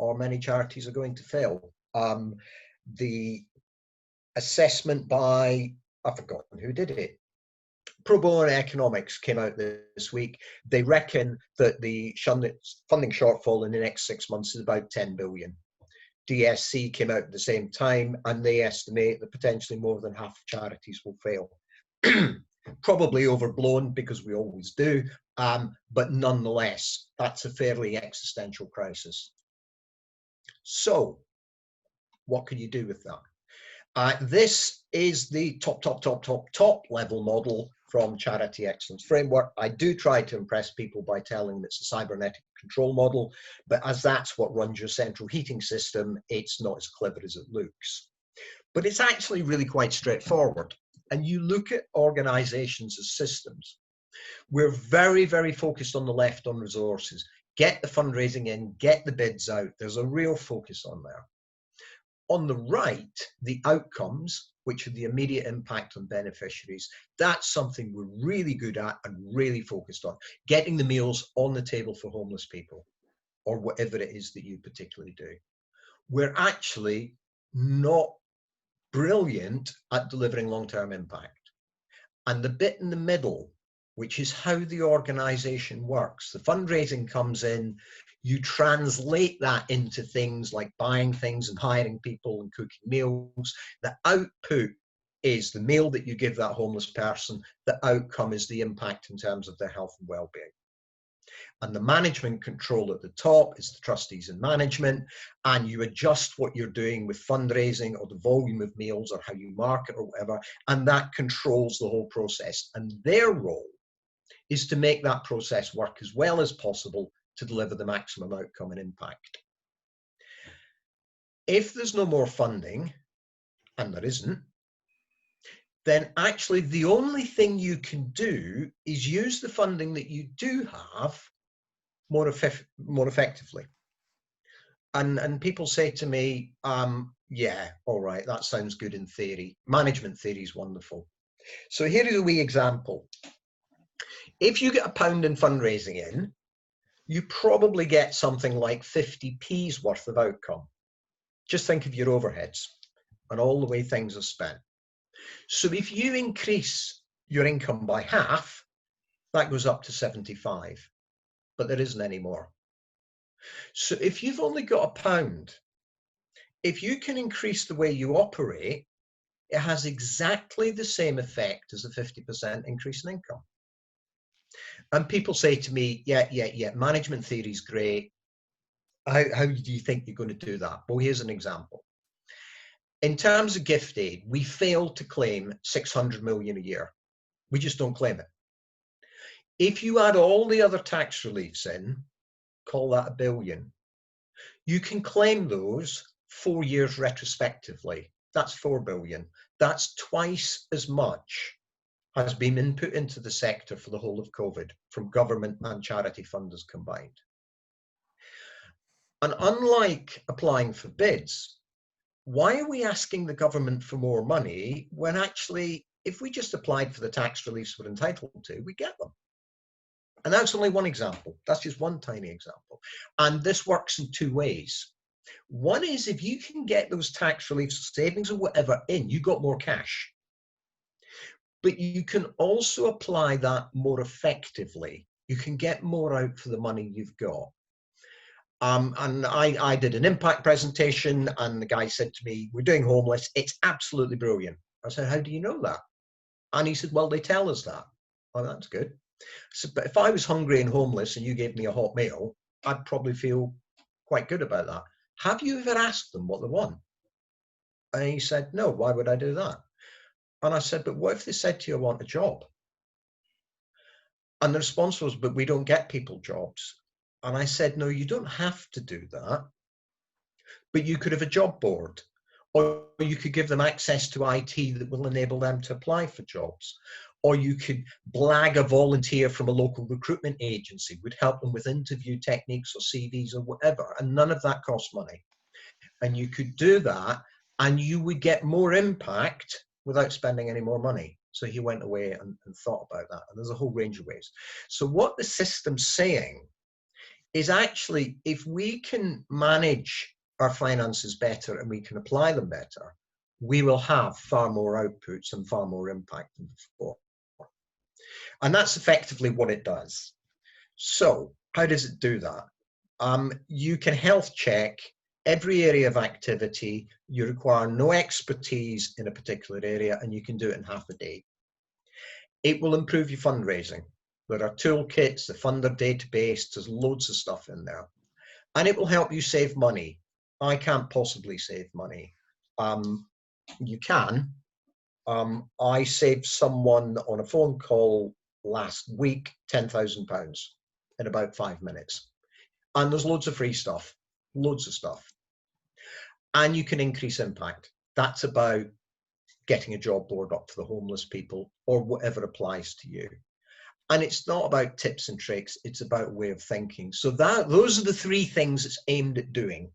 or many charities are going to fail. The assessment by, I've forgotten who did it, Pro Bono Economics came out this week. They reckon that the funding shortfall in the next 6 months is about 10 billion. DSC came out at the same time, and they estimate that potentially more than half of charities will fail. Probably overblown, because we always do, but nonetheless, that's a fairly existential crisis. So, what can you do with that? This is the top level model from Charity Excellence Framework. I do try to impress people by telling them it's a cybernetic control model, but as that's what runs your central heating system, it's not as clever as it looks. But it's actually really quite straightforward. And you look at organizations as systems. We're very, very focused on the left on resources. Get the fundraising in, get the bids out. There's a real focus on there. On the right, the outcomes, which are the immediate impact on beneficiaries, that's something we're really good at and really focused on. Getting the meals on the table for homeless people, or whatever it is that you particularly do. We're actually not brilliant at delivering long-term impact. And the bit in the middle, which is how the organization works, the fundraising comes in, you translate that into things like buying things and hiring people and cooking meals. The output is the meal that you give that homeless person. The outcome is the impact in terms of their health and well-being. And the management control at the top is the trustees and management, and you adjust what you're doing with fundraising or the volume of meals or how you market or whatever, and that controls the whole process. And their role is to make that process work as well as possible to deliver the maximum outcome and impact. If there's no more funding, and there isn't, then actually the only thing you can do is use the funding that you do have more effectively. And people say to me, yeah, all right, that sounds good in theory. Management theory is wonderful. So here is a wee example. If you get £1 in fundraising in, you probably get something like 50p's worth of outcome. Just think of your overheads and all the way things are spent. So if you increase your income by half, that goes up to 75, but there isn't any more. So if you've only got £1, if you can increase the way you operate, it has exactly the same effect as a 50% increase in income. And people say to me, yeah, management theory is great. How do you think you're going to do that? Well, here's an example. In terms of gift aid, we fail to claim 600 million a year. We just don't claim it. If you add all the other tax reliefs in, call that 1 billion. You can claim those 4 years retrospectively. That's 4 billion. That's twice as much has been input into the sector for the whole of COVID from government and charity funders combined. And unlike applying for bids, why are we asking the government for more money when actually, if we just applied for the tax reliefs we're entitled to, we get them? And that's only one example. That's just one tiny example. And this works in two ways. One is if you can get those tax reliefs, savings or whatever in, you got more cash. But you can also apply that more effectively. You can get more out for the money you've got. And I did an impact presentation, and the guy said to me, we're doing homeless. It's absolutely brilliant. I said, how do you know that? And he said, well, they tell us that. Oh, that's good. So, but if I was hungry and homeless and you gave me a hot meal, I'd probably feel quite good about that. Have you ever asked them what they want? And he said, no, why would I do that? And I said, but what if they said to you, I want a job? And the response was, but we don't get people jobs. And I said, no, you don't have to do that. But you could have a job board, or you could give them access to IT that will enable them to apply for jobs. Or you could blag a volunteer from a local recruitment agency, would help them with interview techniques or CVs or whatever. And none of that costs money. And you could do that and you would get more impact without spending any more money. So he went away and thought about that. And there's a whole range of ways. So what the system's saying is actually, if we can manage our finances better and we can apply them better, we will have far more outputs and far more impact than before. And that's effectively what it does. So how does it do that? You can health check every area of activity. You require no expertise in a particular area, and you can do it in half a day. It will improve your fundraising. There are toolkits, the funder database, there's loads of stuff in there. And it will help you save money. I can't possibly save money. You can. I saved someone on a phone call last week £10,000 in about 5 minutes. And there's loads of free stuff, loads of stuff. And you can increase impact. That's about getting a job board up for the homeless people or whatever applies to you. And it's not about tips and tricks, it's about a way of thinking. So those are the 3 things it's aimed at doing.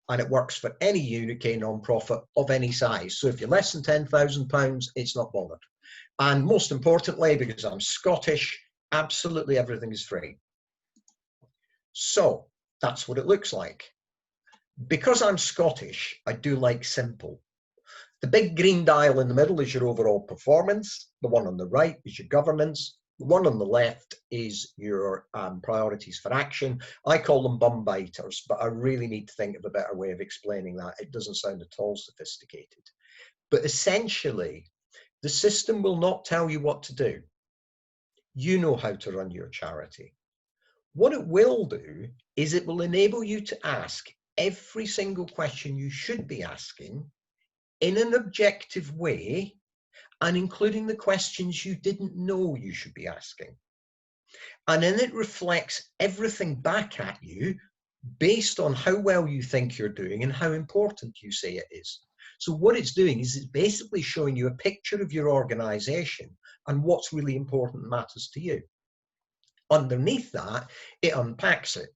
And it works for any UK non-profit of any size. So if you're less than £10,000, it's not bothered. And most importantly, because I'm Scottish, absolutely everything is free. So that's what it looks like. Because I'm Scottish, I do like simple. The big green dial in the middle is your overall performance. The one on the right is your governance. The one on the left is your priorities for action. I call them bum biters, but I really need to think of a better way of explaining that. It doesn't sound at all sophisticated. But essentially, the system will not tell you what to do. You know how to run your charity. What it will do is it will enable you to ask every single question you should be asking in an objective way, and including the questions you didn't know you should be asking. And then it reflects everything back at you based on how well you think you're doing and how important you say it is. So what it's doing is it's basically showing you a picture of your organization and what's really important matters to you. Underneath that, it unpacks it.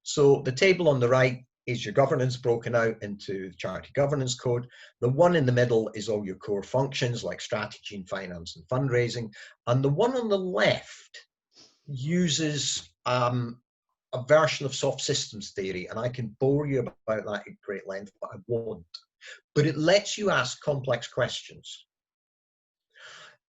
So the table on the right is your governance broken out into the charity governance code. The one in the middle is all your core functions like strategy and finance and fundraising. And the one on the left uses a version of soft systems theory. And I can bore you about that at great length, but I won't. But it lets you ask complex questions.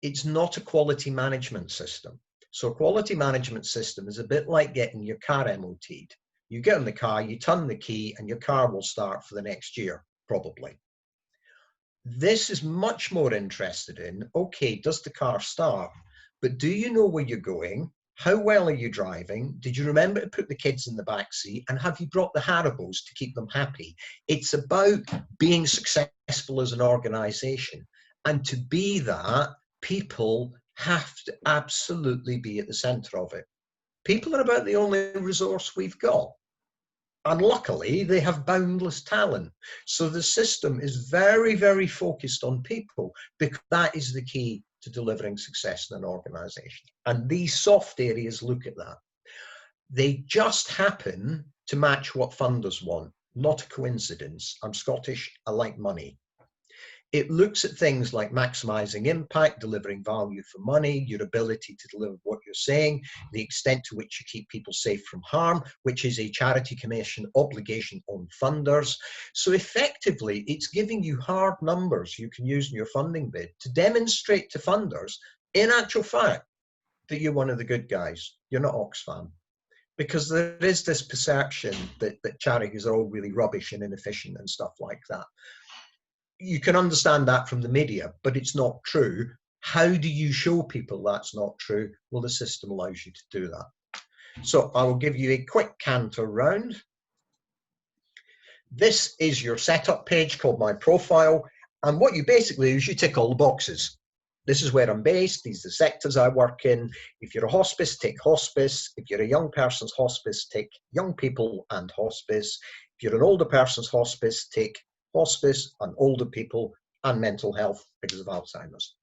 It's not a quality management system. So a quality management system is a bit like getting your car MOT'd. You get in the car, you turn the key, and your car will start for the next year, probably. This is much more interested in, okay, does the car start? But do you know where you're going? How well are you driving? Did you remember to put the kids in the back seat? And have you brought the Haribos to keep them happy? It's about being successful as an organization. And to be that, people have to absolutely be at the center of it. People are about the only resource we've got. And luckily, they have boundless talent. So the system is very, very focused on people because that is the key to delivering success in an organization. And these soft areas look at that. They just happen to match what funders want, not a coincidence. I'm Scottish, I like money. It looks at things like maximizing impact, delivering value for money, your ability to deliver what you're saying, the extent to which you keep people safe from harm, which is a charity commission obligation on funders. So effectively, it's giving you hard numbers you can use in your funding bid to demonstrate to funders, in actual fact, that you're one of the good guys. You're not Oxfam. Because there is this perception that charities are all really rubbish and inefficient and stuff like that. You can understand that from the media, but it's not true. How do you show people that's not true? Well, the system allows you to do that. So I will give you a quick canter round. This is your setup page called My Profile. And what you basically do is you tick all the boxes. This is where I'm based. These are the sectors I work in. If you're a hospice, tick hospice. If you're a young person's hospice, tick young people and hospice. If you're an older person's hospice, tick hospice and older people and mental health because of Alzheimer's.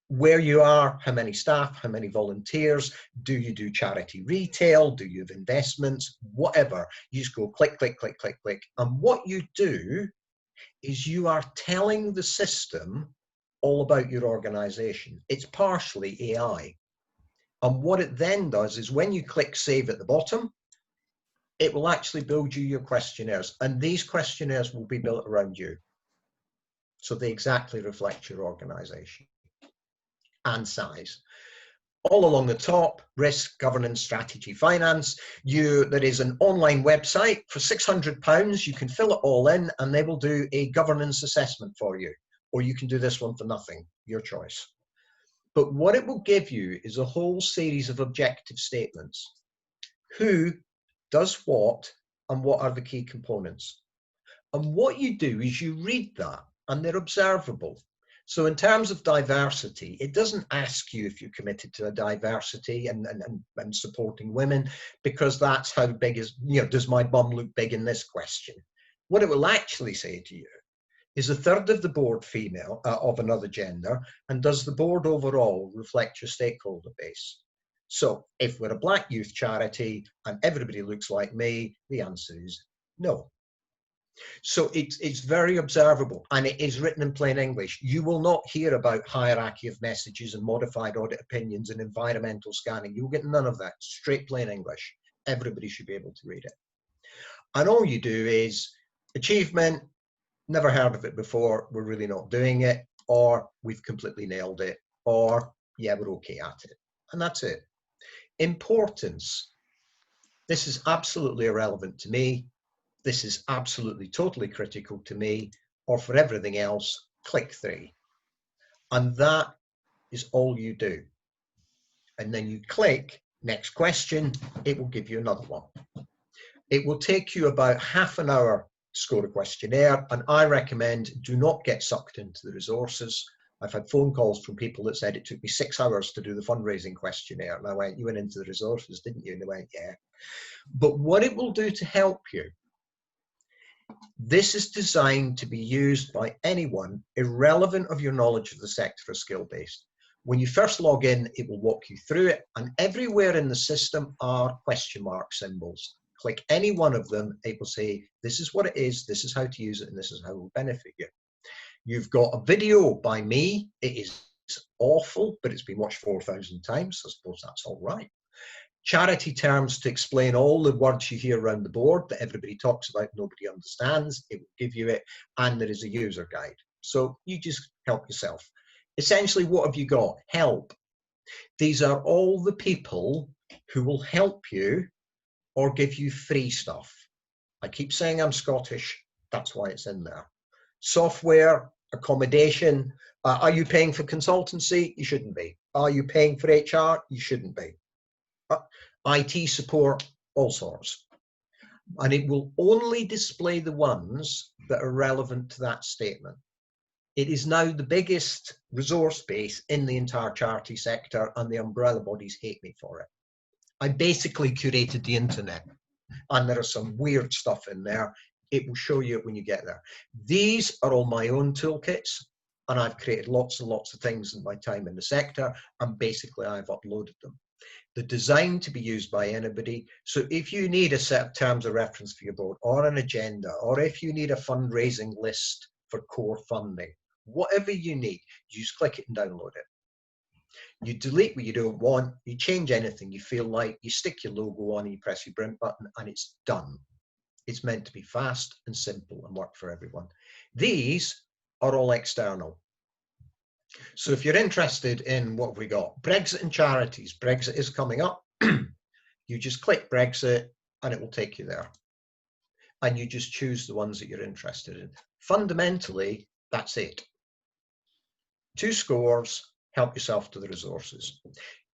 Where you are, how many staff, how many volunteers, do you do charity retail, do you have investments, whatever. You just go click, click, click, click, click. And what you do is you are telling the system all about your organization. It's partially AI. And what it then does is when you click save at the bottom, it will actually build you your questionnaires. And these questionnaires will be built around you. So they exactly reflect your organization and size. All along the top, risk, governance, strategy, finance. There is an online website for £600. You can fill it all in and they will do a governance assessment for you. Or you can do this one for nothing, your choice. But what it will give you is a whole series of objective statements. Who does what and what are the key components? And what you do is you read that and they're observable. So in terms of diversity, it doesn't ask you if you're committed to a diversity and supporting women, because that's how big is, does my bum look big in this question? What it will actually say to you is a third of the board female of another gender, and does the board overall reflect your stakeholder base? So if we're a Black youth charity and everybody looks like me, the answer is no. So it's very observable and it is written in plain English. You will not hear about hierarchy of messages and modified audit opinions and environmental scanning. You'll get none of that. Straight plain English. Everybody should be able to read it. And all you do is achievement, never heard of it before, we're really not doing it, or we've completely nailed it, or yeah, we're okay at it. And that's it. Importance. This is absolutely irrelevant to me. This is absolutely totally critical to me, or for everything else, click 3. And that is all you do. And then you click next question, it will give you another one. It will take you about half an hour to score a questionnaire, and I recommend do not get sucked into the resources. I've had phone calls from people that said it took me 6 hours to do the fundraising questionnaire. And I went, you went into the resources, didn't you? And they went, yeah. But what it will do to help you, this is designed to be used by anyone, irrelevant of your knowledge of the sector or skill-based. When you first log in, it will walk you through it, and everywhere in the system are question mark symbols. Click any one of them, it will say, this is what it is, this is how to use it, and this is how it will benefit you. You've got a video by me. It is awful, but it's been watched 4,000 times, so I suppose that's all right. Charity terms to explain all the words you hear around the board that everybody talks about, nobody understands. It will give you it, and there is a user guide. So you just help yourself. Essentially, what have you got? Help. These are all the people who will help you or give you free stuff. I keep saying I'm Scottish. That's why it's in there. Software, accommodation. Are you paying for consultancy? You shouldn't be. Are you paying for HR? You shouldn't be. IT support, all sorts. And it will only display the ones that are relevant to that statement. It is now the biggest resource base in the entire charity sector, and the umbrella bodies hate me for it. I basically curated the internet, and there is some weird stuff in there. It will show you it when you get there. These are all my own toolkits, and I've created lots and lots of things in my time in the sector, and basically I've uploaded them. They're designed to be used by anybody. So if you need a set of terms of reference for your board, or an agenda, or if you need a fundraising list for core funding, whatever you need, you just click it and download it. You delete what you don't want, you change anything you feel like, you stick your logo on, and you press your print button, and it's done. It's meant to be fast and simple and work for everyone. These are all external. So if you're interested in what have we got, Brexit and charities, Brexit is coming up. You just click Brexit and it will take you there. And you just choose the ones that you're interested in. Fundamentally, that's it. 2 scores, help yourself to the resources.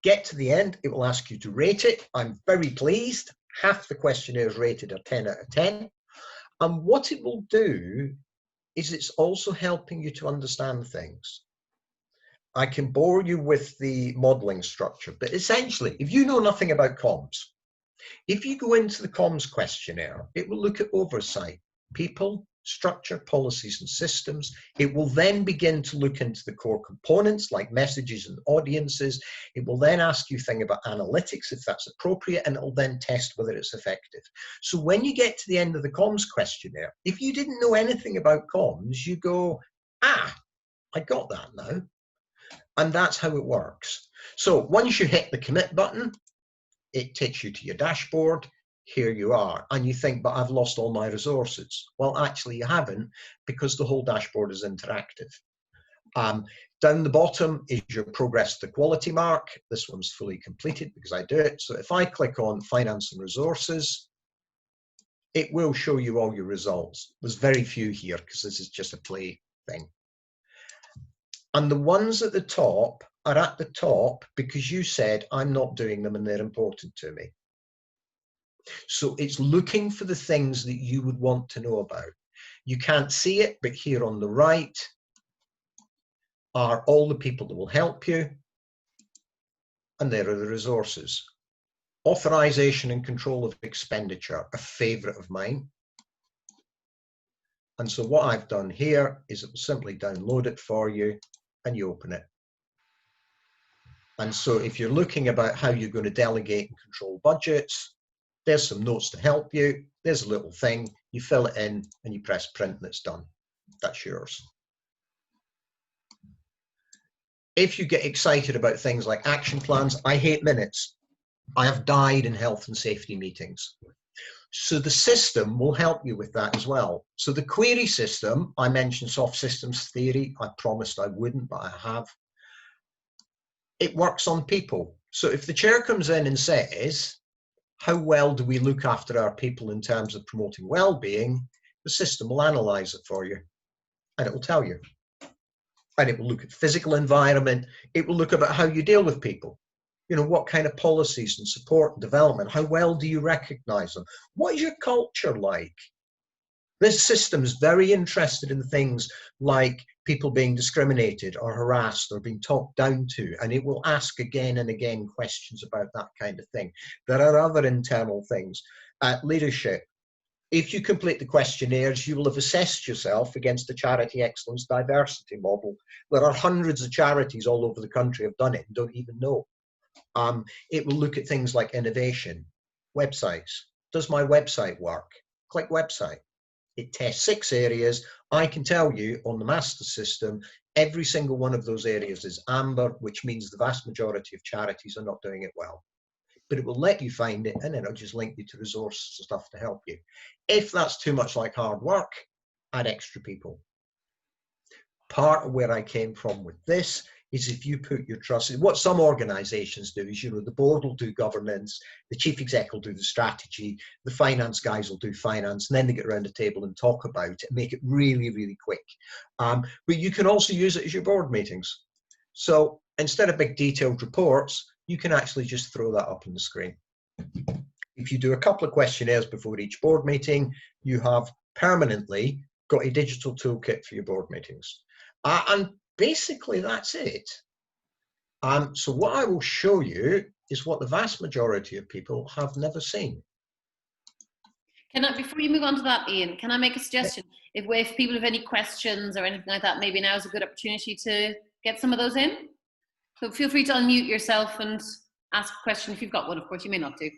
Get to the end, it will ask you to rate it. I'm very pleased. Half the questionnaires rated are 10 out of 10. And what it will do is it's also helping you to understand things. I can bore you with the modeling structure, but essentially, if you know nothing about comms, if you go into the comms questionnaire, it will look at oversight, people, structure, policies, and systems. It will then begin to look into the core components like messages and audiences. It will then ask you things about analytics, if that's appropriate, and it will then test whether it's effective. So when you get to the end of the comms questionnaire, if you didn't know anything about comms, you go, I got that now. And that's how it works. So once you hit the commit button, it takes you to your dashboard. Here you are. And you think, but I've lost all my resources. Well, actually you haven't, because the whole dashboard is interactive. Down the bottom is your progress to quality mark. This one's fully completed because I do it. So if I click on finance and resources, it will show you all your results. There's very few here because this is just a play thing. And the ones at the top are at the top because you said, I'm not doing them and they're important to me. So it's looking for the things that you would want to know about. You can't see it, but here on the right are all the people that will help you. And there are the resources. Authorization and control of expenditure, a favorite of mine. And so what I've done here is it will simply download it for you and you open it. And so if you're looking about how you're going to delegate and control budgets, there's some notes to help you. There's a little thing, you fill it in and you press print and it's done. That's yours. If you get excited about things like action plans, I hate minutes. I have died in health and safety meetings. So the system will help you with that as well. So the query system, I mentioned soft systems theory. I promised I wouldn't, but I have. It works on people. So if the chair comes in and says, how well do we look after our people in terms of promoting well-being, the system will analyze it for you and it will tell you. And it will look at physical environment. It will look about how you deal with people. You know, what kind of policies and support and development, how well do you recognize them? What is your culture like? This system is very interested in things like people being discriminated or harassed or being talked down to, and it will ask again and again questions about that kind of thing. There are other internal things. Leadership. If you complete the questionnaires, you will have assessed yourself against the Charity Excellence Diversity Model. There are hundreds of charities all over the country have done it and don't even know. It will look at things like innovation, websites. Does my website work? Click website. It tests 6 areas. I can tell you on the master system, every single one of those areas is amber, which means the vast majority of charities are not doing it well. But it will let you find it and then it'll just link you to resources and stuff to help you. If that's too much like hard work, add extra people. Part of where I came from with this is if you put your trust in what some organizations do is, you know, the board will do governance, the chief exec will do the strategy, the finance guys will do finance, and then they get around the table and talk about it and make it really, really quick. But you can also use it as your board meetings. So instead of big detailed reports, you can actually just throw that up on the screen. If you do a couple of questionnaires before each board meeting, you have permanently got a digital toolkit for your board meetings. And basically that's it. So what I will show you is what the vast majority of people have never seen. Can I, before you move on to that, Ian, can I make a suggestion? If people have any questions or anything like that, maybe now is a good opportunity to get some of those in. So feel free to unmute yourself and ask a question if you've got one. Of course, you may not do.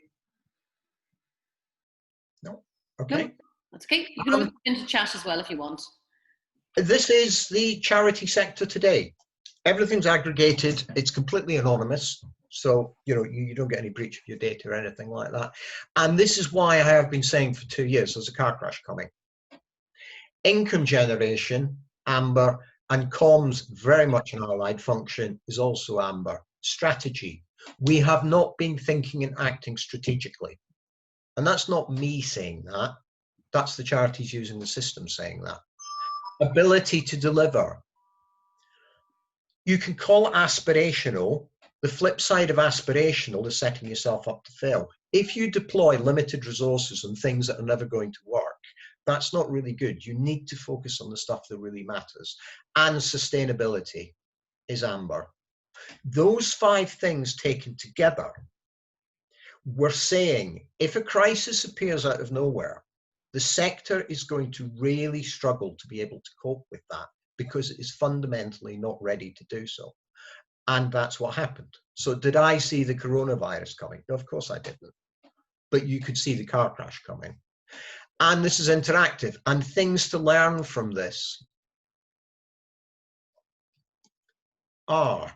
No? Okay. No, that's okay. You can always put into chat as well if you want. This is the charity sector today. Everything's aggregated. It's completely anonymous. So, you know, you don't get any breach of your data or anything like that. And this is why I have been saying for 2 years, there's a car crash coming. Income generation, amber, and comms, very much an allied function, is also amber. Strategy. We have not been thinking and acting strategically. And that's not me saying that. That's the charities using the system saying that. Ability to deliver. You can call it aspirational. The flip side of aspirational is setting yourself up to fail. If you deploy limited resources on things that are never going to work, that's not really good. You need to focus on the stuff that really matters. And sustainability is amber. Those 5 things taken together, we're saying if a crisis appears out of nowhere, the sector is going to really struggle to be able to cope with that because it is fundamentally not ready to do so. And that's what happened. So did I see the coronavirus coming? No, of course I didn't. But you could see the car crash coming. And this is interactive. And things to learn from this are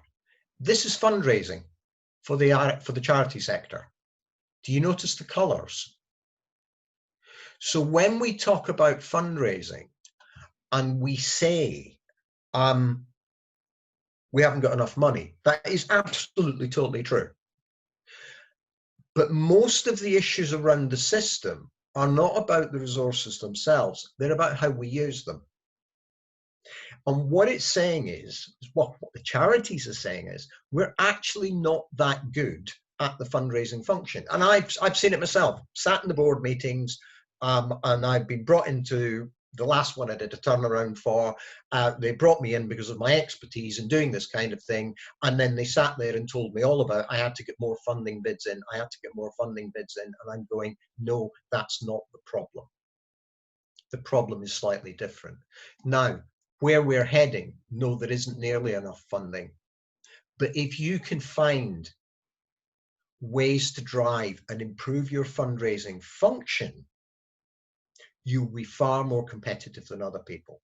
This is fundraising for the charity sector. Do you notice the colours? So when we talk about fundraising and we say we haven't got enough money, that is absolutely totally true. But most of the issues around the system are not about the resources themselves, they're about how we use them. And what it's saying is what the charities are saying is, we're actually not that good at the fundraising function. And I've seen it myself, sat in the board meetings, and I've been brought into the last one I did a turnaround for. They brought me in because of my expertise in doing this kind of thing. And then they sat there and told me all about, I had to get more funding bids in. I had to get more funding bids in. And I'm going, no, that's not the problem. The problem is slightly different. Now, where we're heading, no, there isn't nearly enough funding. But if you can find ways to drive and improve your fundraising function, you'll be far more competitive than other people.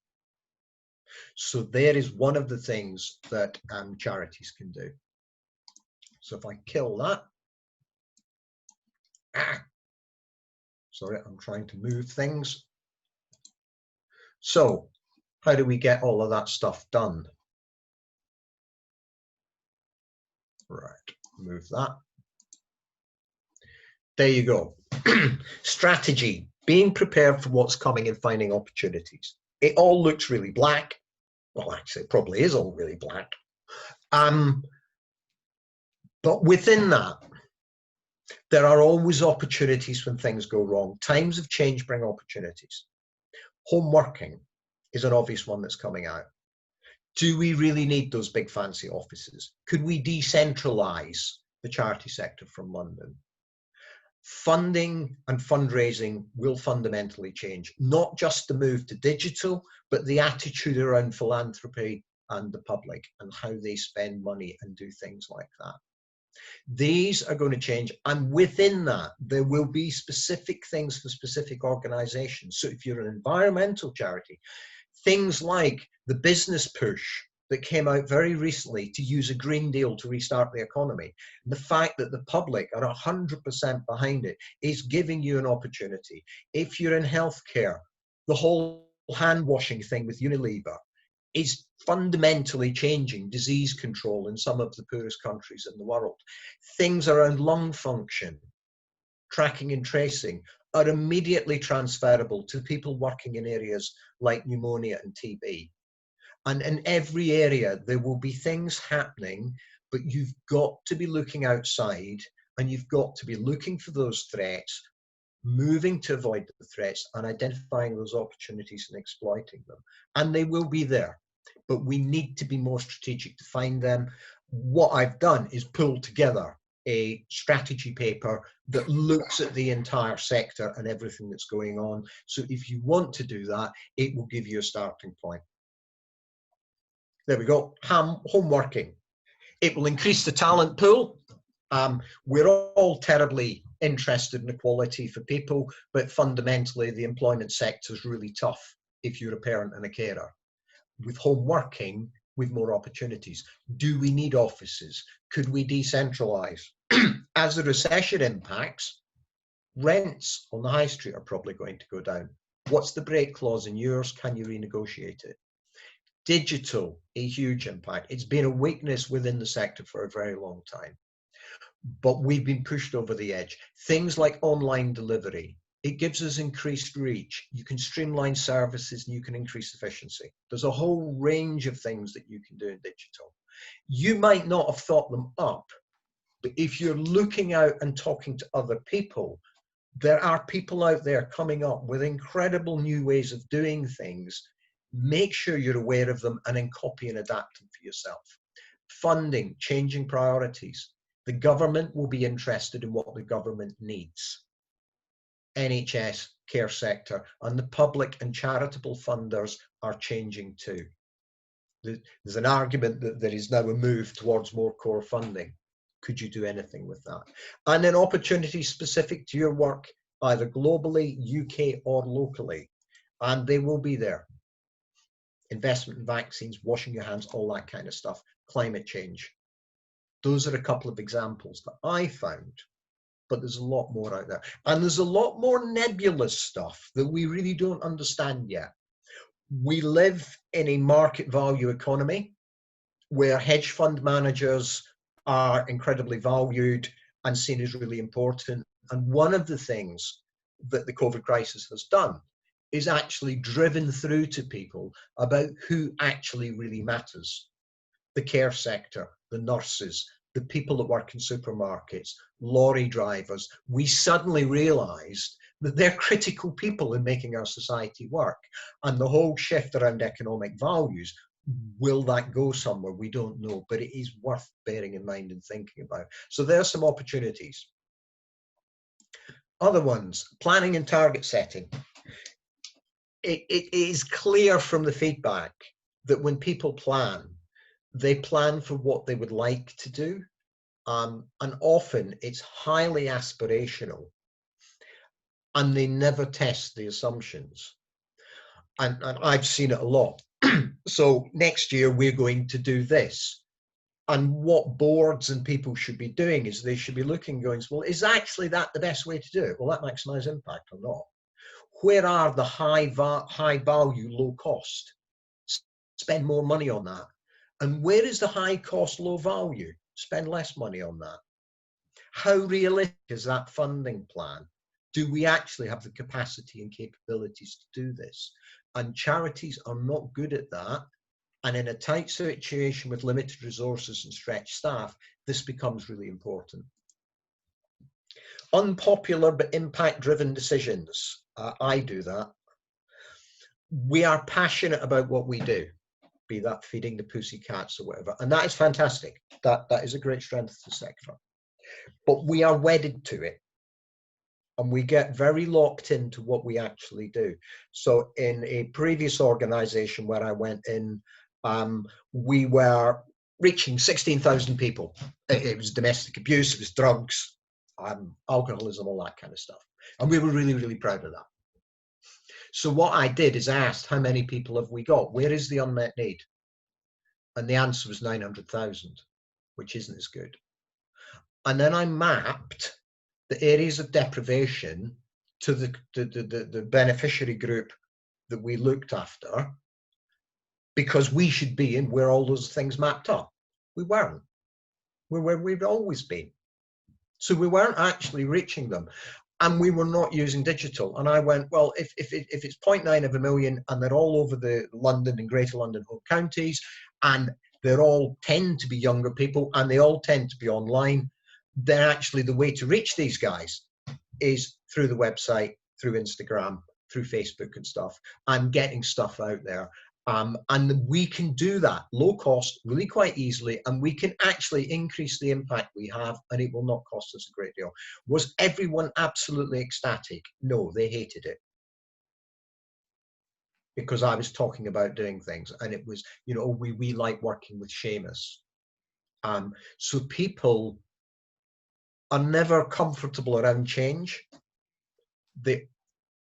So there is one of the things that charities can do. So if I kill that, sorry, I'm trying to move things. So how do we get all of that stuff done? Right, move that. There you go. Strategy, being prepared for what's coming and finding opportunities. It all looks really black. Well, actually, it probably is all really black. But within that, there are always opportunities when things go wrong. Times of change bring opportunities. Home working is an obvious one that's coming out. Do we really need those big fancy offices? Could we decentralize the charity sector from London? Funding and fundraising will fundamentally change, not just the move to digital, but the attitude around philanthropy and the public and how they spend money and do things like that. These are going to change, and within that, there will be specific things for specific organizations. So if you're an environmental charity, things like the business push that came out very recently to use a Green Deal to restart the economy, the fact that the public are 100% behind it is giving you an opportunity. If you're in healthcare, the whole hand washing thing with Unilever is fundamentally changing disease control in some of the poorest countries in the world. Things around lung function, tracking and tracing are immediately transferable to people working in areas like pneumonia and TB. And in every area, there will be things happening, but you've got to be looking outside and you've got to be looking for those threats, moving to avoid the threats and identifying those opportunities and exploiting them. And they will be there, but we need to be more strategic to find them. What I've done is pull together a strategy paper that looks at the entire sector and everything that's going on. So if you want to do that, it will give you a starting point. There we go, home working. It will increase the talent pool. We're all terribly interested in equality for people, but fundamentally the employment sector is really tough if you're a parent and a carer. With home working, with more opportunities. Do we need offices? Could we decentralize? As the recession impacts, rents on the high street are probably going to go down. What's the break clause in yours? Can you renegotiate it? Digital, a huge impact. It's been a weakness within the sector for a very long time, but we've been pushed over the edge. Things like online delivery, it gives us increased reach. You can streamline services and you can increase efficiency. There's a whole range of things that you can do in digital. You might not have thought them up, but if you're looking out and talking to other people, there are people out there coming up with incredible new ways of doing things. Make sure you're aware of them and then copy and adapt them for yourself. Funding, changing priorities. The government will be interested in what the government needs. NHS, care sector, and the public and charitable funders are changing too. There's an argument that there is now a move towards more core funding. Could you do anything with that? And then opportunities specific to your work, either globally, UK, or locally. And they will be there. Investment in vaccines, washing your hands, all that kind of stuff. Climate change. Those are a couple of examples that I found, but there's a lot more out there. And there's a lot more nebulous stuff that we really don't understand yet. We live in a market value economy where hedge fund managers are incredibly valued and seen as really important. And one of the things that the COVID crisis has done is actually driven through to people about who actually really matters. The care sector, the nurses, the people that work in supermarkets, lorry drivers. We suddenly realized that they're critical people in making our society work. And the whole shift around economic values, will that go somewhere? We don't know, but it is worth bearing in mind and thinking about. So there are some opportunities. Other ones, planning and target setting. It is clear from the feedback that when people plan, they plan for what they would like to do. And often it's highly aspirational and they never test the assumptions. And I've seen it a lot. So next year we're going to do this. And what boards and people should be doing is they should be looking, going, well, is actually that the best way to do it? Will that maximize impact or not? Where are the high value, low cost? Spend more money on that. And where is the high cost, low value? Spend less money on that. How realistic is that funding plan? Do we actually have the capacity and capabilities to do this? And charities are not good at that. And in a tight situation with limited resources and stretched staff, this becomes really important. Unpopular but impact-driven decisions. I do that. We are passionate about what we do, be that feeding the pussycats or whatever, and that is fantastic. That is a great strength of the sector. But we are wedded to it, and we get very locked into what we actually do. So in a previous organization where I went in, we were reaching 16,000 people. It was domestic abuse, it was drugs, alcoholism, all that kind of stuff. And we were really, really proud of that. So what I did is asked, how many people have we got? Where is the unmet need? And the answer was 900,000, which isn't as good. And then I mapped the areas of deprivation to the beneficiary group that we looked after, because we should be in where all those things mapped up. We weren't. We're where we've always been. So we weren't actually reaching them. And we were not using digital. And I went, well, if it's 0.9 of a million and they're all over the London and Greater London home counties, and they're all tend to be younger people and they all tend to be online, then actually the way to reach these guys is through the website, through Instagram, through Facebook and stuff, and getting stuff out there. And we can do that low cost, really quite easily, and we can actually increase the impact we have, and it will not cost us a great deal. Was everyone absolutely ecstatic? No, they hated it. Because I was talking about doing things, and it was, you know, we like working with Seamus. So people are never comfortable around change. They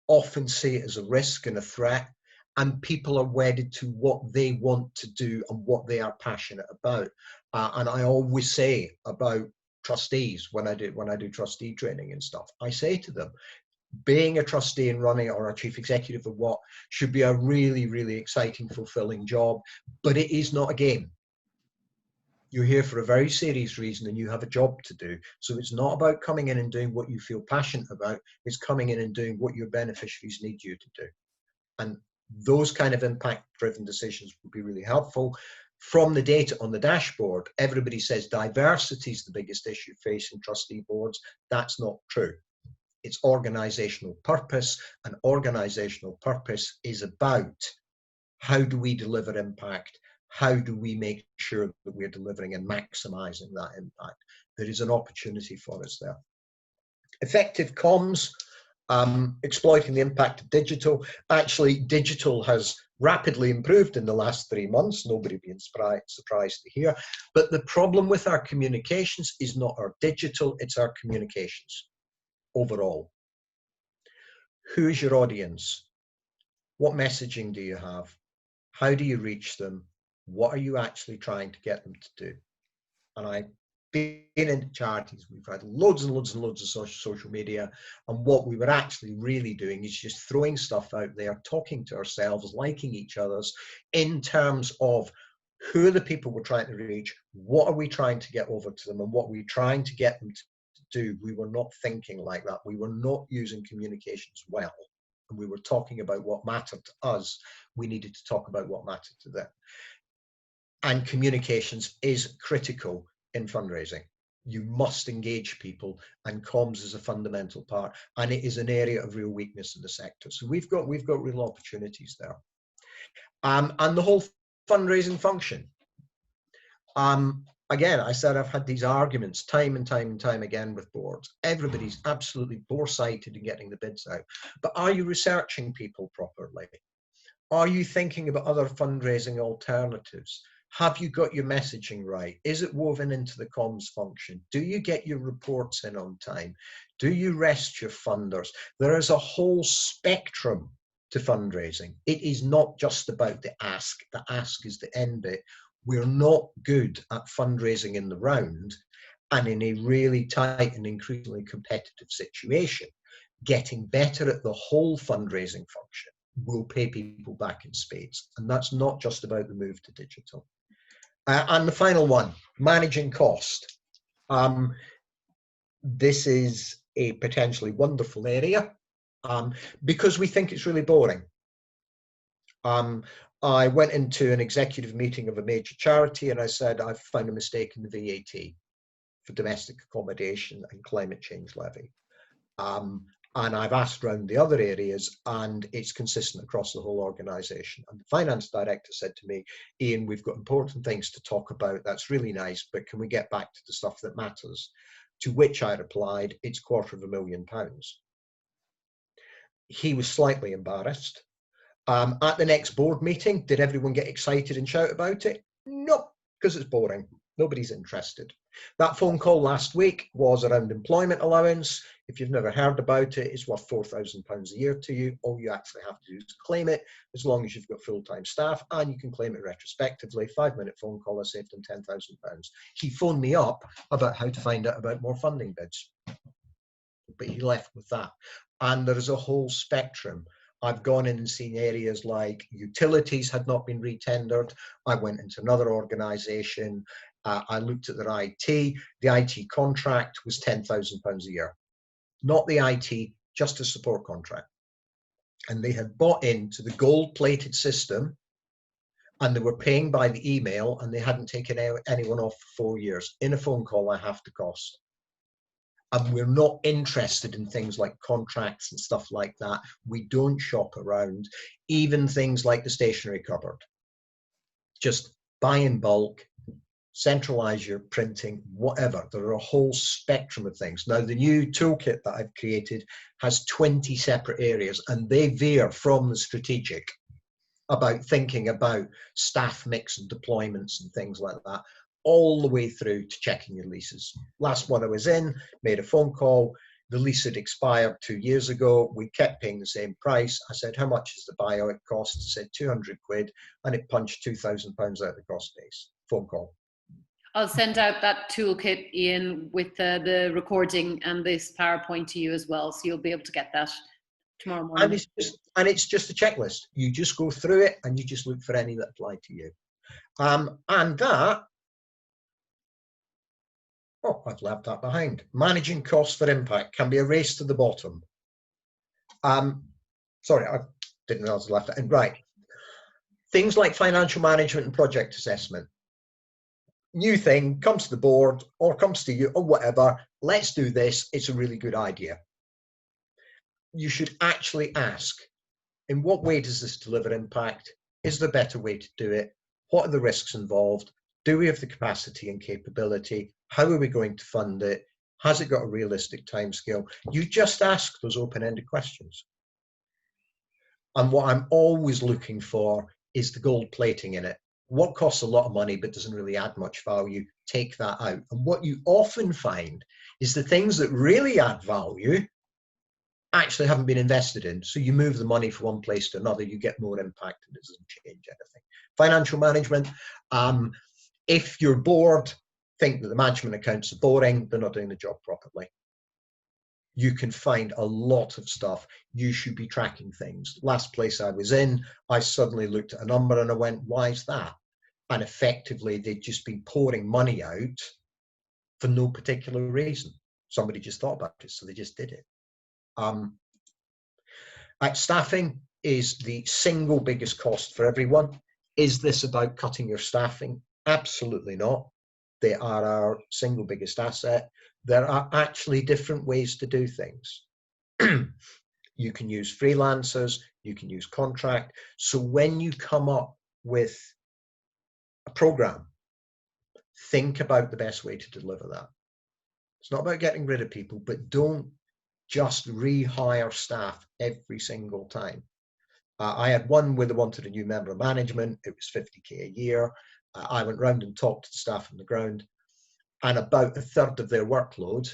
often see it as a risk and a threat. And people are wedded to what they want to do and what they are passionate about. And I always say about trustees when I do trustee training and stuff, I say to them, being a trustee and running or a chief executive of what should be a really, really exciting, fulfilling job, but it is not a game. You're here for a very serious reason and you have a job to do. So it's not about coming in and doing what you feel passionate about. It's coming in and doing what your beneficiaries need you to do. And those kind of impact-driven decisions would be really helpful. From the data on the dashboard, everybody says diversity is the biggest issue facing trustee boards. That's not true. It's organizational purpose, and organizational purpose is about how do we deliver impact? How do we make sure that we're delivering and maximizing that impact? There is an opportunity for us there. Effective comms. Exploiting the impact of digital. Actually, digital has rapidly improved in the last 3 months. Nobody being surprised to hear. But the problem with our communications is not our digital, it's our communications overall. Who's your audience? What messaging do you have? How do you reach them? What are you actually trying to get them to do? And I been into charities, we've had loads and loads and loads of social media, and what we were actually really doing is just throwing stuff out there, talking to ourselves, liking each other's, in terms of who are the people we're trying to reach, what are we trying to get over to them, and what we're trying to get them to do. We were not thinking like that. We were not using communications well, and we were talking about what mattered to us. We needed to talk about what mattered to them. And communications is critical in fundraising. You must engage people, and comms is a fundamental part, and it is an area of real weakness in the sector. So we've got real opportunities there. And the whole fundraising function. Again, I said I've had these arguments time and time again with boards. Everybody's absolutely bore-sighted in getting the bids out. But are you researching people properly? Are you thinking about other fundraising alternatives? Have you got your messaging right? Is it woven into the comms function? Do you get your reports in on time? Do you rest your funders? There is a whole spectrum to fundraising. It is not just about the ask. The ask is the end bit. We're not good at fundraising in the round, and in a really tight and increasingly competitive situation, getting better at the whole fundraising function will pay people back in spades. And that's not just about the move to digital. And the final one, managing cost. This is a potentially wonderful area because we think it's really boring. I went into an executive meeting of a major charity and I said, I've found a mistake in the VAT for domestic accommodation and climate change levy. And I've asked around the other areas, and it's consistent across the whole organisation. And the finance director said to me, Ian, we've got important things to talk about. That's really nice, but can we get back to the stuff that matters? To which I replied, it's £250,000. He was slightly embarrassed. At the next board meeting, did everyone get excited and shout about it? No, because it's boring. Nobody's interested. That phone call last week was around employment allowance. If you've never heard about it, it's worth £4,000 a year to you. All you actually have to do is claim it, as long as you've got full-time staff, and you can claim it retrospectively. 5-minute phone call, I saved him £10,000. He phoned me up about how to find out about more funding bids, but he left with that. And there is a whole spectrum. I've gone in and seen areas like utilities had not been retendered. I went into another organisation. I looked at their IT. The IT contract was £10,000 a year. Not the IT, just a support contract. And they had bought into the gold-plated system, and they were paying by the email, and they hadn't taken anyone off for 4 years. In a phone call, I have to cost. And we're not interested in things like contracts and stuff like that. We don't shop around. Even things like the stationery cupboard. Just buy in bulk, centralize your printing, whatever. There are a whole spectrum of things. Now, the new toolkit that I've created has 20 separate areas, and they veer from the strategic about thinking about staff mix and deployments and things like that, all the way through to checking your leases. Last one I was in, made a phone call. The lease had expired 2 years ago. We kept paying the same price. I said, how much is the buyout cost? It said 200 quid, and it punched £2,000 out of the cost base. Phone call. I'll send out that toolkit, Ian, with the recording and this PowerPoint to you as well, so you'll be able to get that tomorrow morning. And it's just a checklist. You just go through it and you just look for any that apply to you. And that, oh, I've left that behind. Managing costs for impact can be a race to the bottom. Sorry, I didn't realize I left that in. Right. Things like financial management and project assessment. New thing, comes to the board or comes to you or whatever. Let's do this. It's a really good idea. You should actually ask, in what way does this deliver impact? Is there a better way to do it? What are the risks involved? Do we have the capacity and capability? How are we going to fund it? Has it got a realistic timescale? You just ask those open-ended questions. And what I'm always looking for is the gold plating in it. What costs a lot of money but doesn't really add much value? Take that out. And what you often find is the things that really add value actually haven't been invested in. So you move the money from one place to another, you get more impact and it doesn't change anything. Financial management, if your board think that the management accounts are boring, they're not doing the job properly. You can find a lot of stuff. You should be tracking things. Last place I was in, I suddenly looked at a number and I went, why is that? And effectively, they'd just been pouring money out for no particular reason. Somebody just thought about it, so they just did it. Staffing is the single biggest cost for everyone. Is this about cutting your staffing? Absolutely not. They are our single biggest asset. There are actually different ways to do things. You can use freelancers, you can use contract. So when you come up with a program, think about the best way to deliver that. It's not about getting rid of people, but don't just rehire staff every single time. I had one where they wanted a new member of management. It was 50k a year. I went round and talked to the staff on the ground, and about a third of their workload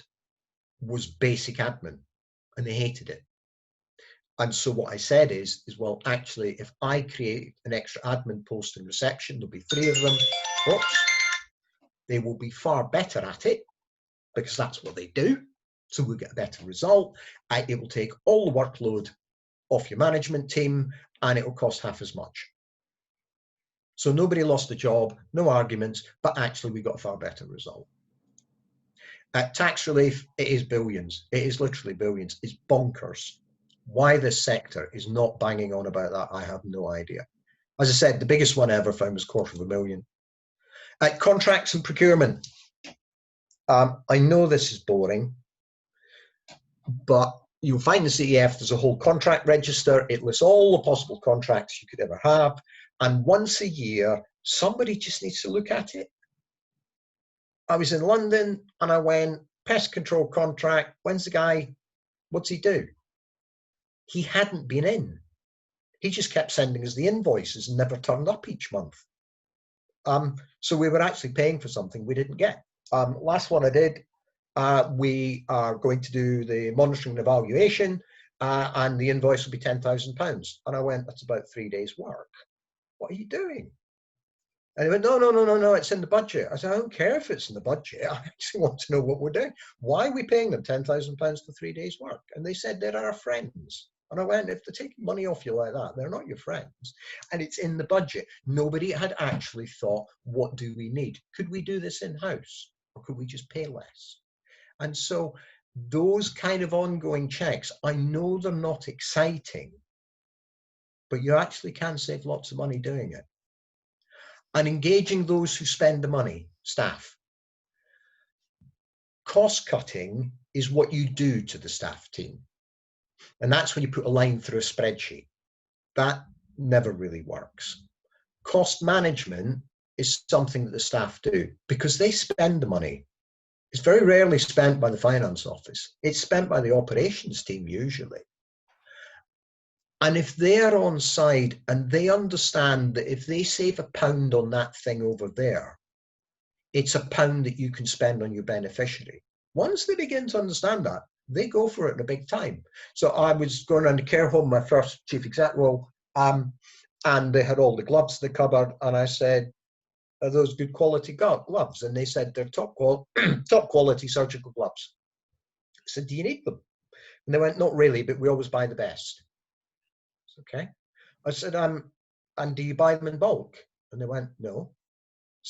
was basic admin, and they hated it. And so what I said is well, actually, if I create an extra admin post in reception, there'll be 3 of them. Whoops. They will be far better at it because that's what they do. So we'll get a better result. It will take all the workload off your management team, and it will cost half as much. So nobody lost a job, no arguments, but actually we got a far better result. Tax relief, it is billions. It is literally billions. It's bonkers. Why this sector is not banging on about that, I have no idea. As I said, the biggest one I ever found was $250,000. Contracts and procurement. I know this is boring, but you'll find the CEF, there's a whole contract register. It lists all the possible contracts you could ever have. And once a year, somebody just needs to look at it. I was in London and I went, pest control contract, when's the guy, what's he do? He hadn't been in. He just kept sending us the invoices and never turned up each month. So we were actually paying for something we didn't get. Last one I did, we are going to do the monitoring and evaluation, and the invoice will be £10,000. And I went, that's about 3 days' work. What are you doing? And he went, no, it's in the budget. I said, I don't care if it's in the budget. I actually want to know what we're doing. Why are we paying them £10,000 for 3 days' work? And they said, they're our friends. And I went, if they're taking money off you like that, they're not your friends. And it's in the budget. Nobody had actually thought, what do we need? Could we do this in-house? Or could we just pay less? And so those kind of ongoing checks, I know they're not exciting, but you actually can save lots of money doing it. And engaging those who spend the money, staff. Cost cutting is what you do to the staff team. And that's when you put a line through a spreadsheet. That never really works. Cost management is something that the staff do because they spend the money. It's very rarely spent by the finance office. It's spent by the operations team usually. And if they're on side and they understand that if they save £1 on that thing over there, it's £1 that you can spend on your beneficiary. Once they begin to understand that, they go for it in a big time. So I was going around the care home, my first chief exec role, and they had all the gloves in the cupboard, and I said, are those good quality gloves? And they said, they're top quality surgical gloves. I said, do you need them? And they went, not really, but we always buy the best. Okay. I said, and do you buy them in bulk? And they went, no.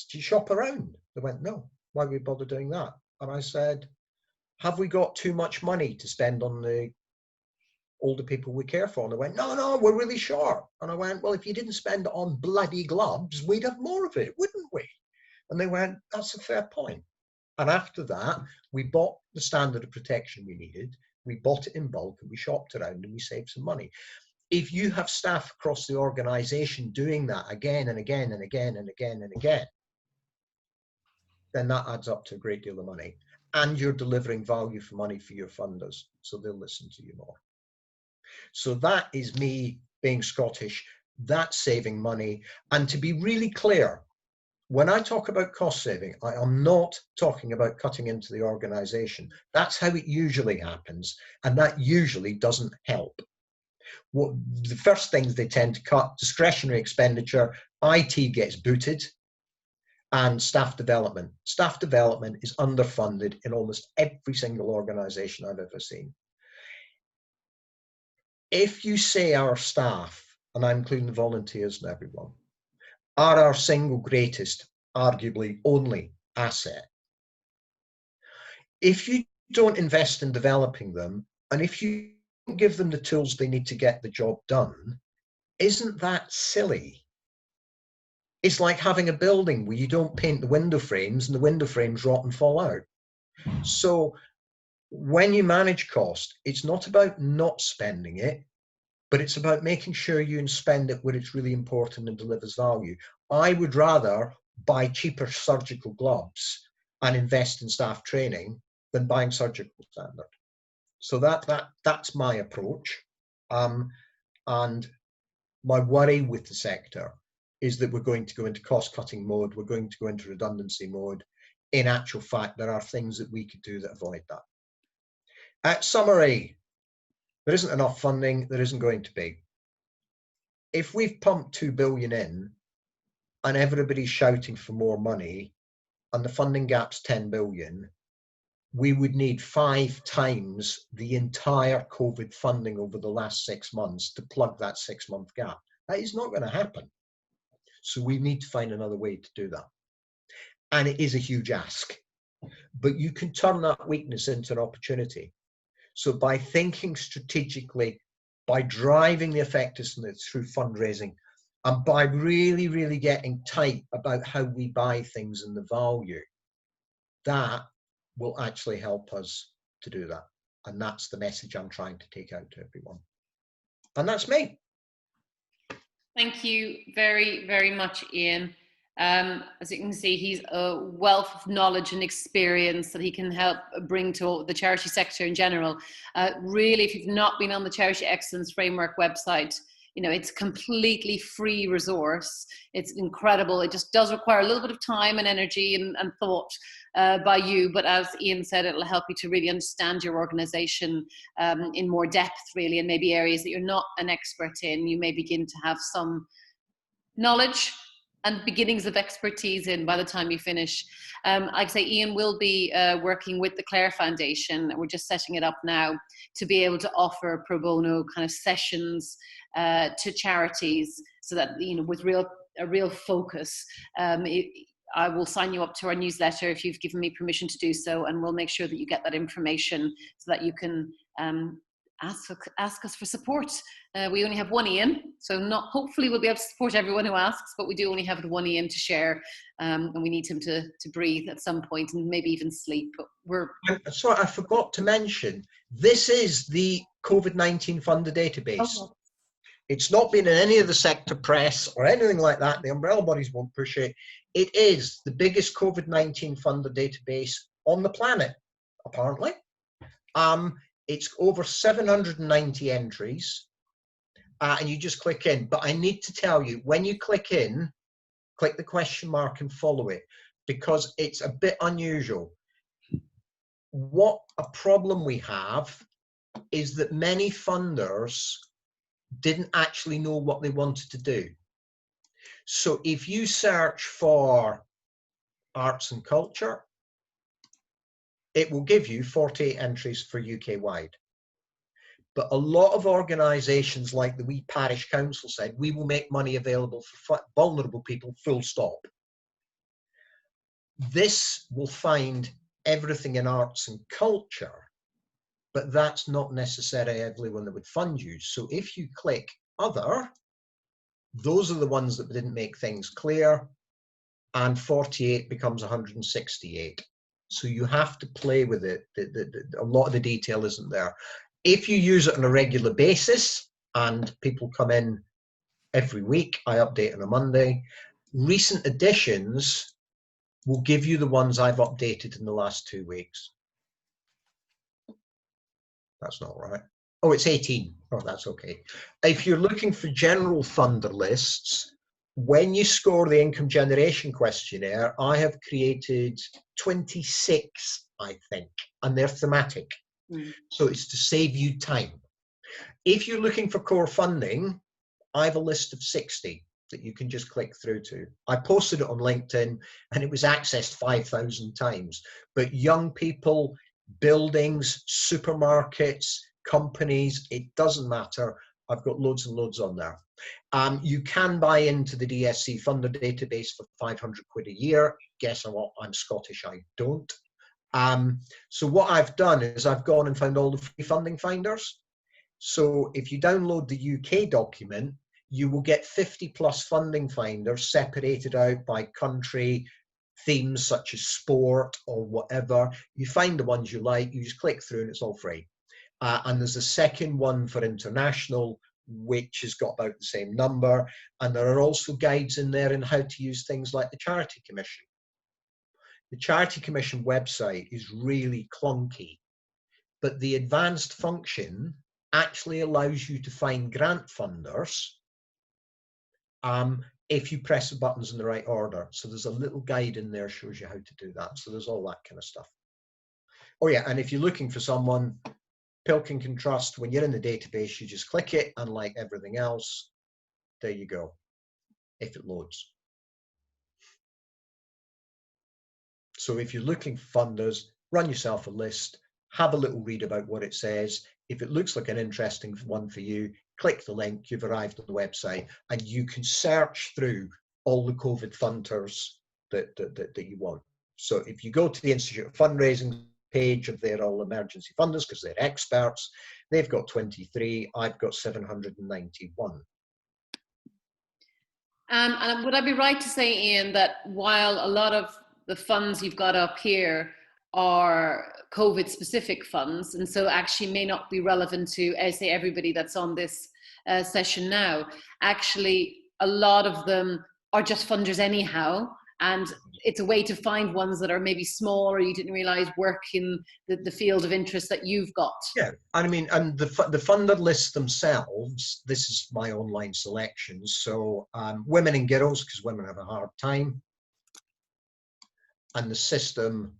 Do you shop around? They went, no. Why would we bother doing that? And I said, have we got too much money to spend on the older people we care for? And they went, no, we're really short. And I went, well, if you didn't spend it on bloody gloves, we'd have more of it, wouldn't we? And they went, that's a fair point. And after that, we bought the standard of protection we needed. We bought it in bulk and we shopped around and we saved some money. If you have staff across the organization doing that again and again and again and again and again, then that adds up to a great deal of money. And you're delivering value for money for your funders, so they'll listen to you more. So that is me being Scottish, that's saving money. And to be really clear, when I talk about cost saving, I am not talking about cutting into the organization. That's how it usually happens, and that usually doesn't help. What the first things they tend to cut, discretionary expenditure, IT gets booted, and staff development. Staff development is underfunded in almost every single organization I've ever seen. If you say our staff, and I'm including the volunteers and everyone, are our single greatest, arguably only asset, if you don't invest in developing them, and if you don't give them the tools they need to get the job done, isn't that silly? It's like having a building where you don't paint the window frames and the window frames rot and fall out. So when you manage cost, it's not about not spending it, but it's about making sure you spend it where it's really important and delivers value. I would rather buy cheaper surgical gloves and invest in staff training than buying surgical standard. So that's my approach. And my worry with the sector is that we're going to go into cost-cutting mode, we're going to go into redundancy mode. In actual fact, there are things that we could do that avoid that. Summary, there isn't enough funding, there isn't going to be. If we've pumped 2 billion in and everybody's shouting for more money and the funding gap's 10 billion, we would need 5 times the entire COVID funding over the last 6 months to plug that 6-month gap. That is not going to happen. So we need to find another way to do that. And it is a huge ask, but you can turn that weakness into an opportunity. So by thinking strategically, by driving the effectiveness through fundraising, and by really, really getting tight about how we buy things and the value, that will actually help us to do that. And that's the message I'm trying to take out to everyone. And that's me. Thank you very, very much, Ian. As you can see, he's a wealth of knowledge and experience that he can help bring to the charity sector in general. Really, if you've not been on the Charity Excellence Framework website, you know, it's a completely free resource. It's incredible. It just does require a little bit of time and energy and thought by you. But as Ian said, it'll help you to really understand your organization in more depth, really, and maybe areas that you're not an expert in. You may begin to have some knowledge and beginnings of expertise in by the time you finish. Like I say, Ian will be working with the Clare Foundation. We're just setting it up now to be able to offer pro bono kind of sessions to charities, so that, you know, with a real focus. I will sign you up to our newsletter if you've given me permission to do so, and we'll make sure that you get that information so that you can ask us for support. We only have one Ian, so hopefully we'll be able to support everyone who asks, but we do only have one Ian to share, and we need him to breathe at some point and maybe even sleep. But Sorry, I forgot to mention, this is the COVID-19 funder database. Oh. It's not been in any of the sector press or anything like that. The umbrella bodies won't push it. It is the biggest COVID-19 funder database on the planet, apparently. It's over 790 entries, and you just click in. But I need to tell you, when you click in, click the question mark and follow it, because it's a bit unusual. What a problem we have is that many funders didn't actually know what they wanted to do. So if you search for arts and culture, it will give you 48 entries for UK wide. But a lot of organisations like the wee parish council said, we will make money available for vulnerable people, full stop. This will find everything in arts and culture, but that's not necessarily everyone that would fund you. So if you click other, those are the ones that didn't make things clear, and 48 becomes 168. So you have to play with it. A lot of the detail isn't there. If you use it on a regular basis, and people come in every week, I update on a Monday, recent additions will give you the ones I've updated in the last 2 weeks. That's not right. Oh, it's 18. Oh, that's okay. If you're looking for general funder lists, when you score the income generation questionnaire, I have created 26, I think, and they're thematic. So it's to save you time. If you're looking for core funding, I have a list of 60. that you can just click through to. I posted it on LinkedIn and it was accessed 5,000 times. But young people, buildings, supermarkets, companies, it doesn't matter. I've got loads and loads on there. You can buy into the DSC funder database for 500 quid a year. Guess what? I'm Scottish, I don't. So what I've done is I've gone and found all the free funding finders. So if you download the UK document, you will get 50 plus funding finders separated out by country, themes such as sport or whatever. You find the ones you like, you just click through and it's all free. And there's a second one for international, which has got about the same number. And there are also guides in there on how to use things like the Charity Commission. The Charity Commission website is really clunky, but the advanced function actually allows you to find grant funders if you press the buttons in the right order. So there's a little guide in there shows you how to do that. So there's all that kind of stuff. Oh yeah, and if you're looking for someone, Pilkington Trust, when you're in the database, you just click it, and like everything else, there you go, if it loads. So if you're looking for funders, run yourself a list, have a little read about what it says. If it looks like an interesting one for you, click the link, you've arrived on the website, and you can search through all the COVID funders that you want. So if you go to the Institute of Fundraising page of their all emergency funders, because they're experts, they've got 23, I've got 791. And would I be right to say, Ian, that while a lot of the funds you've got up here are COVID specific funds, and so actually may not be relevant to, say, everybody that's on this session now, actually a lot of them are just funders anyhow, and it's a way to find ones that are maybe small or you didn't realize work in the field of interest that you've got. Yeah, I mean, and the funder lists themselves, this is my online selections, so women and girls, because women have a hard time, and the system,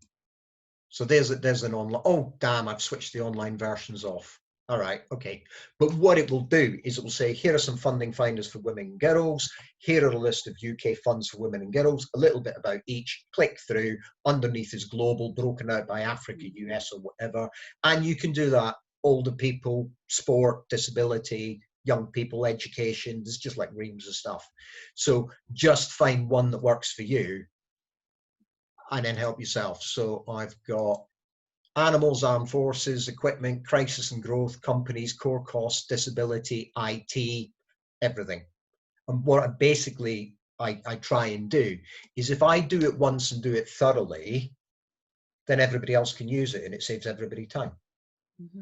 so there's an online, oh damn, I've switched the online versions off. All right, okay. But what it will do is it will say, here are some funding finders for women and girls. Here are a list of UK funds for women and girls, a little bit about each. Click through. Underneath is global, broken out by Africa, US, or whatever. And you can do that. Older people, sport, disability, young people, education. There's just like reams of stuff. So just find one that works for you and then help yourself. So I've got animals, armed forces, equipment, crisis and growth, companies, core costs, disability, IT, everything. And what I basically try and do is if I do it once and do it thoroughly, then everybody else can use it and it saves everybody time. Mm-hmm.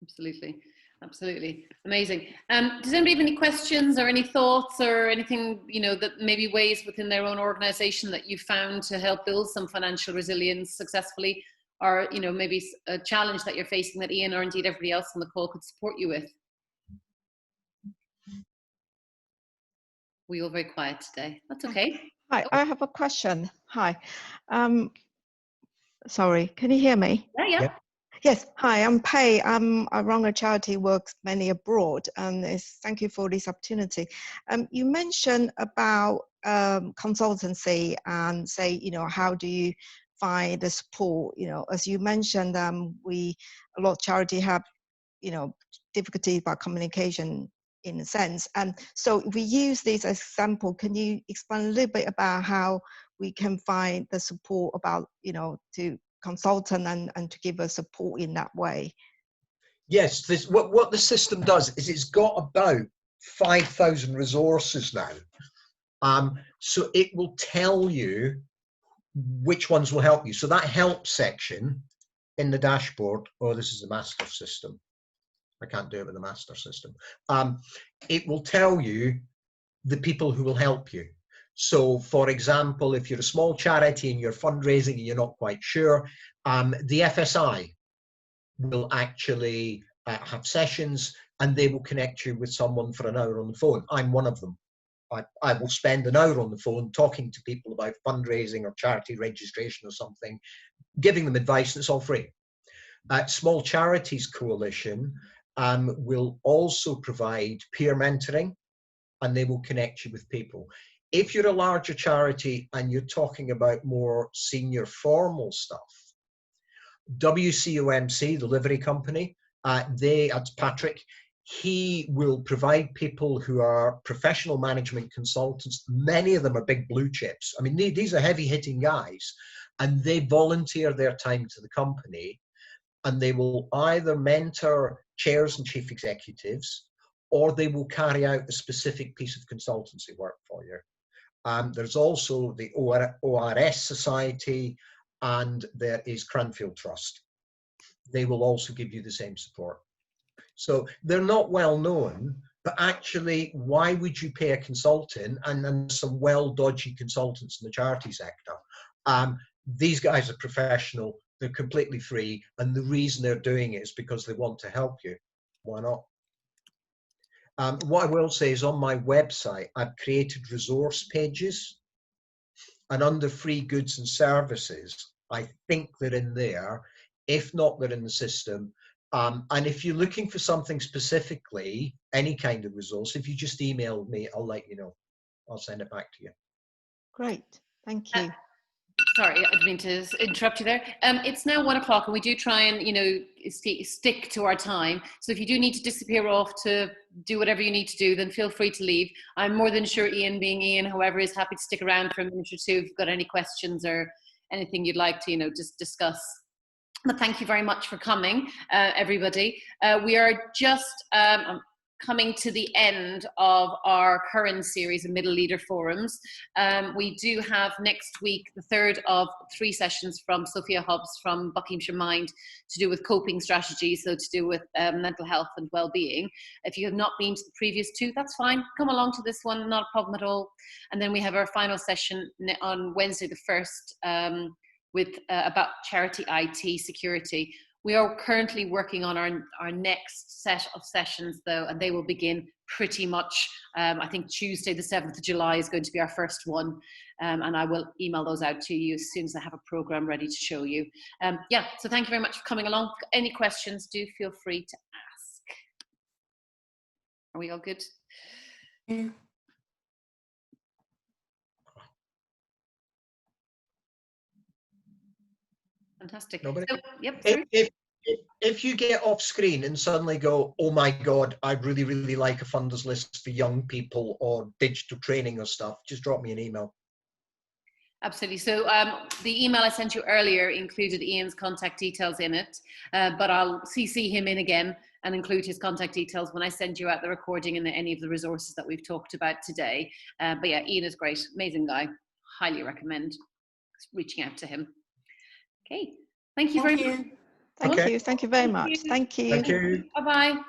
Absolutely. Absolutely. Amazing. Does anybody have any questions or any thoughts or anything, you know, that maybe ways within their own organization that you found to help build some financial resilience successfully? Or, you know, maybe a challenge that you're facing that Ian or indeed everybody else on the call could support you with? We're all very quiet today. That's okay. Hi, I have a question. Hi. Sorry, can you hear me? Yeah. Yes. Hi, I'm Pei. I run a charity works mainly abroad, and thank you for this opportunity. You mentioned about consultancy and say, you know, how do you find the support? You know, as you mentioned, a lot of charity have, you know, difficulty about communication in a sense. And so if we use this as example, can you explain a little bit about how we can find the support about, you know, to consultant and to give us support in that way? Yes, what the system does is it's got about 5,000 resources now. So it will tell you which ones will help you. So that help section in the dashboard, oh, this is the master system. I can't do it with the master system. It will tell you the people who will help you. So for example, if you're a small charity and you're fundraising and you're not quite sure, the FSI will actually have sessions and they will connect you with someone for an hour on the phone. I'm one of them. I will spend an hour on the phone talking to people about fundraising or charity registration or something, giving them advice, and it's all free. Small Charities Coalition will also provide peer mentoring and they will connect you with people. If you're a larger charity and you're talking about more senior formal stuff, WCOMC, the livery company, that's Patrick, he will provide people who are professional management consultants. Many of them are big blue chips. I mean, these are heavy hitting guys, and they volunteer their time to the company, and they will either mentor chairs and chief executives, or they will carry out a specific piece of consultancy work for you. There's also the ORS Society, and there is Cranfield Trust. They will also give you the same support. So they're not well known, but actually, why would you pay a consultant? And some well dodgy consultants in the charity sector. These guys are professional, they're completely free, and the reason they're doing it is because they want to help you. Why not? What I will say is on my website, I've created resource pages, and under free goods and services, I think they're in there. If not, they're in the system. And if you're looking for something specifically, any kind of resource, if you just email me, I'll let you know. I'll send it back to you. Great, thank you. Sorry, I didn't mean to interrupt you there. It's now 1 o'clock, and we do try and, you know, stick to our time. So if you do need to disappear off to do whatever you need to do, then feel free to leave. I'm more than sure Ian, being Ian, however, is happy to stick around for a minute or two if you've got any questions or anything you'd like to, you know, just discuss. But thank you very much for coming, everybody. We are just coming to the end of our current series of Middle Leader Forums. We do have next week the third of 3 sessions from Sophia Hobbs from Buckinghamshire Mind to do with coping strategies, so to do with mental health and well-being. If you have not been to the previous 2, that's fine. Come along to this one, not a problem at all. And then we have our final session on Wednesday the 1st with about charity IT security. We are currently working on our next set of sessions, though, and they will begin pretty much, I think Tuesday the 7th of July is going to be our first one, and I will email those out to you as soon as I have a program ready to show you. Yeah, so thank you very much for coming along. Any questions, do feel free to ask. Are we all good? Yeah. Fantastic. Nobody? So, yep, If you get off screen and suddenly go, oh my God, I'd really, really like a funders list for young people or digital training or stuff, just drop me an email. Absolutely. So the email I sent you earlier included Ian's contact details in it, but I'll CC him in again and include his contact details when I send you out the recording and any of the resources that we've talked about today. But yeah, Ian is great, amazing guy. Highly recommend reaching out to him. Okay, thank you very much. Thank you very much. Thank you. Thank you. Bye-bye.